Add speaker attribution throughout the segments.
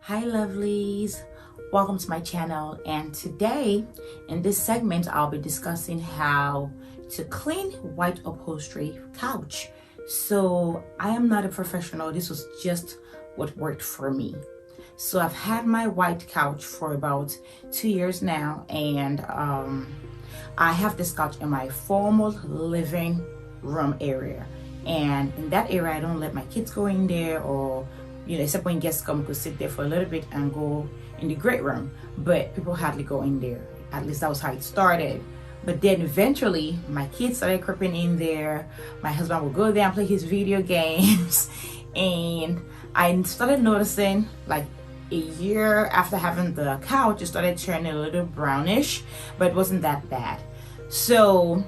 Speaker 1: Hi lovelies, welcome to my channel, and today in this segment I'll be discussing how to clean white upholstery couch. So I am not a professional, this was just what worked for me. So I've had my white couch for about 2 years now, and I have this couch in my formal living room area, and in that area I don't let my kids go in there, or except when guests come, could sit there for a little bit and go in the great room, but people hardly go in there. At least that was how it started. But then eventually my kids started creeping in there. My husband would go there and play his video games and I started noticing, like a year after having the couch, it started turning a little brownish, but it wasn't that bad. So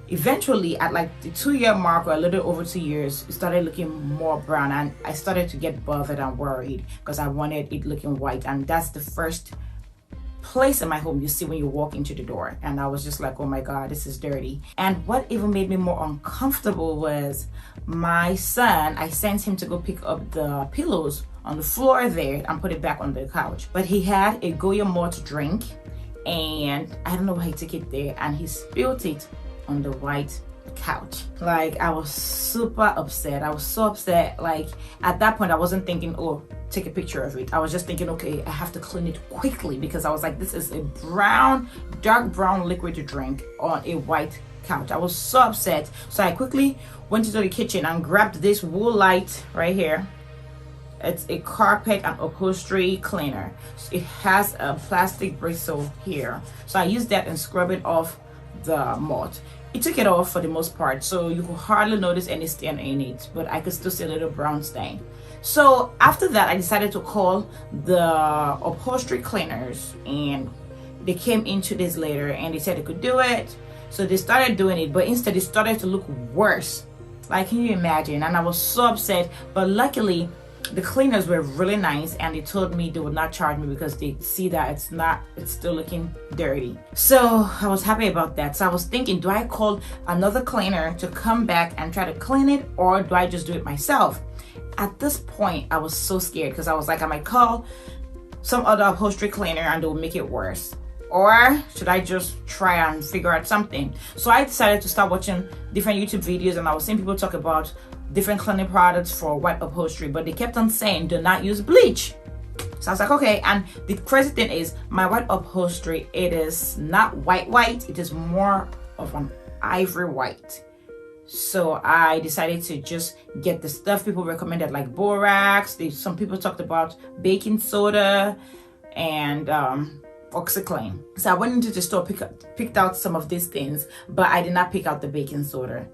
Speaker 1: eventually at like the 2-year mark, or a little over 2 years, it started looking more brown, and I started to get bothered and worried because I wanted it looking white, and that's the first place in my home you see when you walk into the door. And I was just like, oh my god, this is dirty. And what even made me more uncomfortable was my son. I sent him to go pick up the pillows on the floor there and put it back on the couch, but he had a Goya malt drink, and I don't know why he took it there and he spilled it on the white couch. Like, I was super upset. I was so upset. Like, at that point I wasn't thinking, oh, take a picture of it. I was just thinking, okay, I have to clean it quickly, because I was like, this is a brown, dark brown liquid to drink on a white couch. I was so upset. So I quickly went into the kitchen and grabbed this Woolite right here. It's a carpet and upholstery cleaner. It has a plastic bristle here, so I used that and scrub it off the malt. It took it off for the most part, so you could hardly notice any stain in it, but I could still see a little brown stain. So after that, I decided to call the upholstery cleaners, and they came in 2 days later and they said they could do it. So they started doing it, but instead it started to look worse. Like, can you imagine? And I was so upset, but luckily the cleaners were really nice, and they told me they would not charge me because they see that it's still looking dirty. So I was happy about that. So I was thinking, do I call another cleaner to come back and try to clean it, or do I just do it myself? At this point I was so scared, because I was like, I might call some other upholstery cleaner and they'll make it worse, or should I just try and figure out something? So I decided to start watching different YouTube videos, and I was seeing people talk about different cleaning products for white upholstery, but they kept on saying do not use bleach. So I was like, okay. And the crazy thing is, my white upholstery, it is not white, it is more of an ivory white. So I decided to just get the stuff people recommended, like Borax. Some people talked about baking soda and OxyClean. So I went into the store, picked out some of these things, but I did not pick out the baking soda.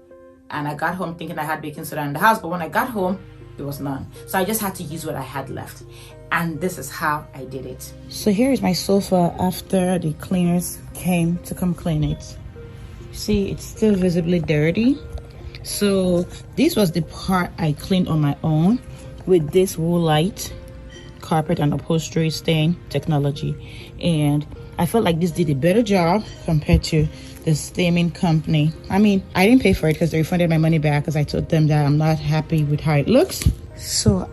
Speaker 1: And I got home thinking I had baking soda in the house, but when I got home, there was none. So I just had to use what I had left. And this is how I did it. So here is my sofa after the cleaners came to come clean it. See, it's still visibly dirty. So this was the part I cleaned on my own with this Woolite Carpet and Upholstery stain technology. And I felt like this did a better job compared to the steaming company. I mean, I didn't pay for it because they refunded my money back, because I told them that I'm not happy with how it looks. So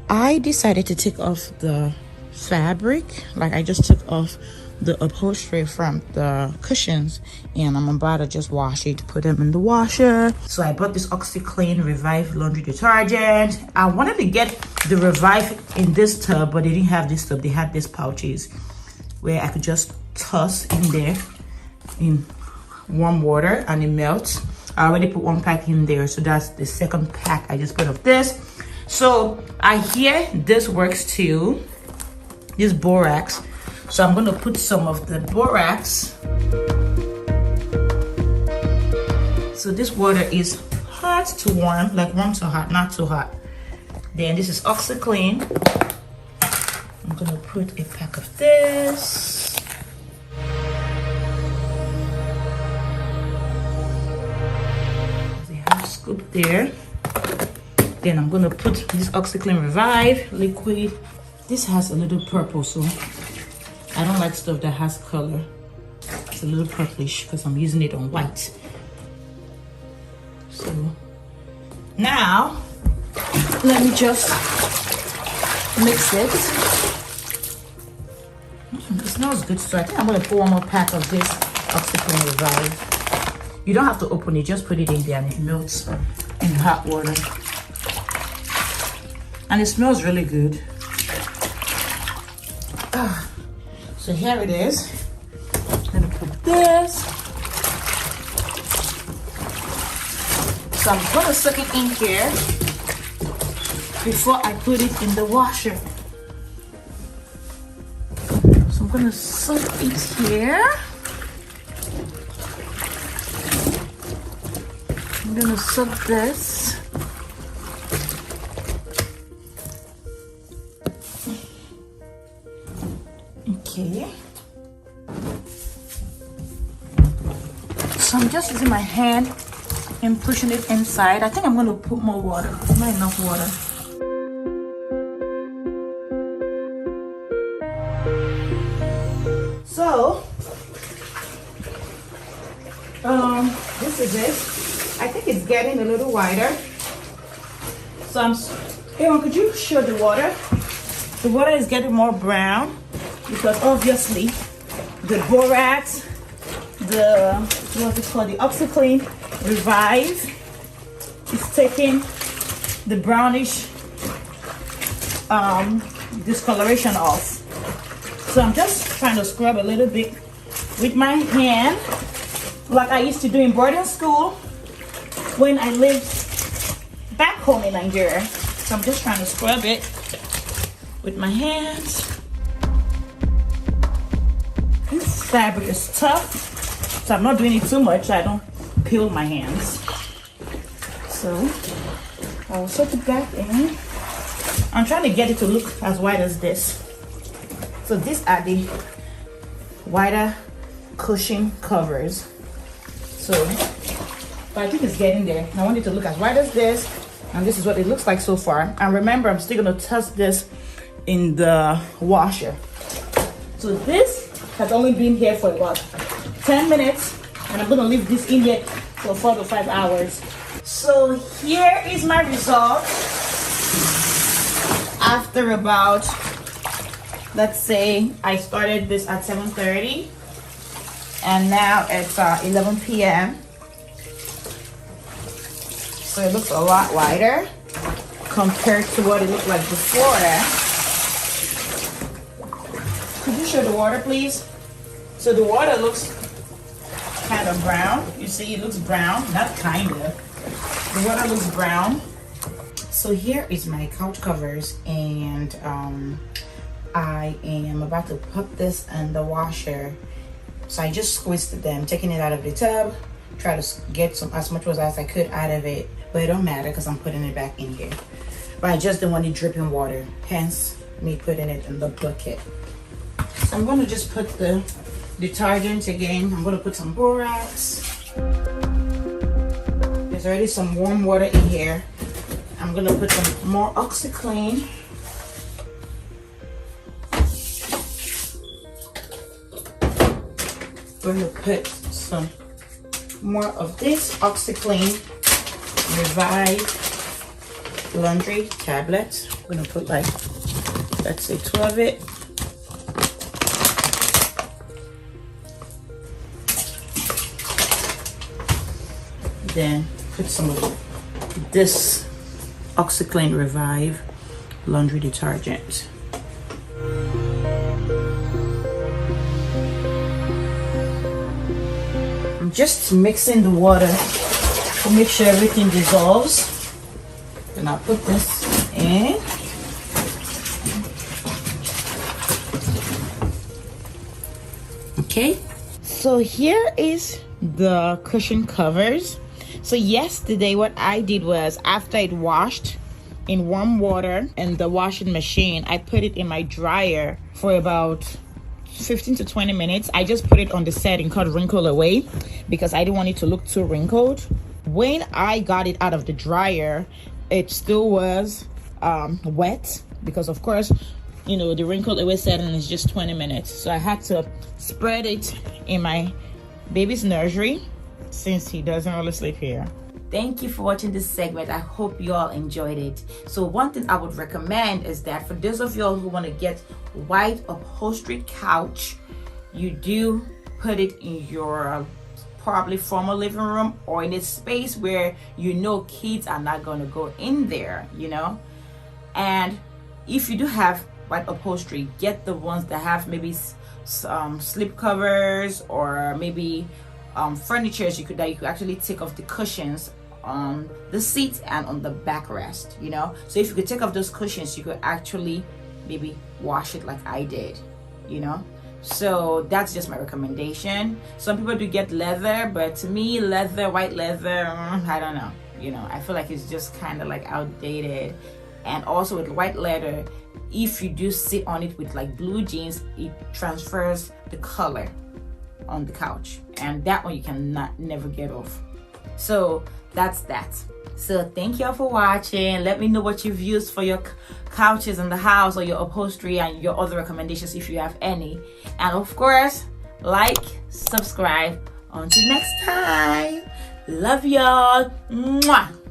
Speaker 1: I decided to take off the fabric. Like, I just took off the upholstery from the cushions, and I'm about to just wash it, put them in the washer. So I bought this OxyClean Revive laundry detergent. I wanted to get the Revive in this tub, but they didn't have this tub. They had these pouches where I could just toss in there in warm water and it melts. I already put one pack in there, so that's the second pack I just put of this. So I hear this works too, this Borax. So I'm going to put some of the Borax. So this water is hot to warm, like warm to hot, not too hot. Then this is OxyClean. I'm going to put a pack of this. Scoop there. Then I'm gonna put this OxyClean Revive liquid. This has a little purple, so I don't like stuff that has color. It's a little purplish because I'm using it on white. So now let me just mix it. smells good, so I think I'm gonna put one more pack of this OxyClean Revive. You don't have to open it, just put it in there and it melts in hot water. And it smells really good. So here it is. I'm gonna put this. So I'm gonna soak it in here before I put it in the washer. So I'm gonna soak it here. I'm gonna soak this. Okay. So I'm just using my hand and pushing it inside. I think I'm going to put more water. It's not enough water. So, this is it. I think it's getting a little wider. So Aaron, could you show the water? The water is getting more brown because obviously the Borax, what's it called, the OxyClean Revive is taking the brownish discoloration off. So I'm just trying to scrub a little bit with my hand like I used to do in boarding school when I lived back home in Nigeria. So I'm just trying to scrub it with my hands. This fabric is tough, so I'm not doing it too much so I don't peel my hands. So I will soak it back in. I'm trying to get it to look as white as this. So these are the wider cushion covers. So, but I think it's getting there. I want it to look as white as this, and this is what it looks like so far. And remember, I'm still gonna test this in the washer. So this has only been here for about 10 minutes, and I'm gonna leave this in here for 4 to 5 hours. So here is my result after about, let's say I started this at 7:30 and now it's 11 p.m. So it looks a lot lighter compared to what it looked like before. Could you show the water, please? So the water looks kind of brown. You see, it looks brown, not kind of. The water looks brown. So here is my couch covers, and I am about to put this in the washer. So I just squeezed them, taking it out of the tub, try to get as much as I could out of it, but it don't matter because I'm putting it back in here. But I just don't want it dripping water, hence me putting it in the bucket. So I'm going to just put the detergent again. I'm going to put some Borax. There's already some warm water in here. I'm going to put some more OxyClean. Going to put some more of this OxyClean Revive laundry tablets. I'm going to put like, let's say 2 of it. Then put some of this OxyClean Revive laundry detergent. I'm just mixing the water to make sure everything dissolves. Then I'll put this in. Okay, so here is the cushion covers. So yesterday what I did was, after it washed in warm water in the washing machine, I put it in my dryer for about 15 to 20 minutes. I just put it on the setting called wrinkle away because I didn't want it to look too wrinkled. When I got it out of the dryer, it still was wet because of course, you know, the wrinkle away setting is just 20 minutes. So I had to spread it in my baby's nursery since he doesn't really sleep here. thank you for watching this segment. I hope you all enjoyed it. So one thing I would recommend is that for those of y'all who want to get white upholstery couch, you do put it in your probably formal living room or in a space where you know kids are not going to go in there, you know. And if you do have white upholstery, get the ones that have maybe slip covers or maybe furniture that you could actually take off the cushions on the seat and on the backrest, you know. So if you could take off those cushions, you could actually maybe wash it like I did, you know. So that's just my recommendation. Some people do get leather, but to me, white leather, I don't know, you know, I feel like it's just kind of like outdated. And also with white leather, if you do sit on it with like blue jeans, it transfers the color on the couch, and that one you can never get off. So that's that. So thank y'all for watching. Let me know what you've used for your couches in the house or your upholstery and your other recommendations if you have any. And of course, like, subscribe. Until next time, love y'all. Mwah.